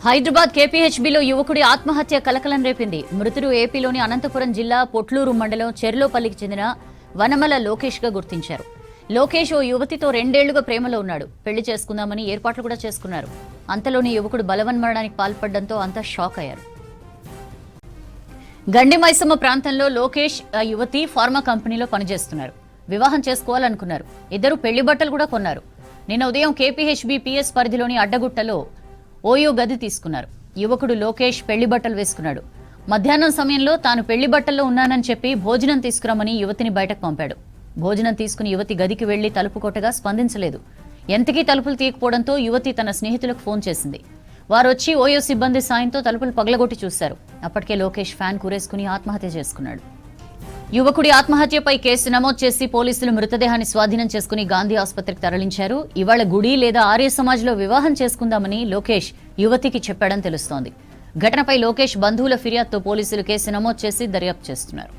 హైదరాబాద్ కేపీహెచ్బీలో యువకుడి ఆత్మహత్య కలకలం రేపింది. మృతుడు ఏపీలోని అనంతపురం జిల్లా పొట్లూరు మండలం చెర్లోపల్లికి చెందిన వనమల లోకేష్ గా గుర్తించారు. లోకేష్ ఓ యువతితో 2 ఏళ్లుగా ప్రేమలో ఉన్నాడు. పెళ్లి చేసుకుందామని ఏర్పాట్లు కూడా చేసుకున్నారు. అంతలోని యువకుడు బలవన్మరణానికి పాల్పడడంతో అంతా షాక్ అయ్యారు. గండి మైసమ్మ ప్రాంతంలో లోకేష్ ఆ యువతి ఫార్మా కంపెనీలో పనిచేస్తున్నారు. వివాహం చేసుకోవాలనుకున్నారు. ఇద్దరు పెళ్లి బట్టలు కూడా కొన్నారు. నిన్న ఉదయం కేపీహెచ్బీ పిఎస్ పరిధిలోని అడ్డగుట్టలో ఓయో గది తీసుకున్నారు. యువకుడు లోకేష్ పెళ్లి బట్టలు వేసుకున్నాడు. మధ్యాహ్నం సమయంలో తాను పెళ్లి బట్టల్లో ఉన్నానని చెప్పి భోజనం తీసుకురమ్మని యువతిని బయటకు పంపాడు. భోజనం తీసుకుని యువతి గదికి వెళ్లి తలుపు కొట్టగా స్పందించలేదు. ఎంతకీ తలుపులు తీయకపోవడంతో యువతి తన స్నేహితులకు ఫోన్ చేసింది. వారొచ్చి ఓయో సిబ్బంది సాయంతో తలుపులు పగలగొట్టి చూశారు. అప్పటికే లోకేష్ ఫ్యాన్ కూరేసుకుని ఆత్మహత్య చేసుకున్నాడు. యువకుడి ఆత్మహత్యపై కేసు నమోదు చేసి పోలీసులు మృతదేహాన్ని స్వాధీనం చేసుకుని గాంధీ ఆసుపత్రికి తరలించారు. ఇవాళ గుడి లేదా ఆర్య సమాజ్లో వివాహం చేసుకుందామని లోకేష్ యువతికి చెప్పాడని తెలుస్తోంది. ఘటనపై లోకేష్ బంధువుల ఫిర్యాదుతో పోలీసులు కేసు నమోదు చేసి దర్యాప్తు చేస్తున్నారు.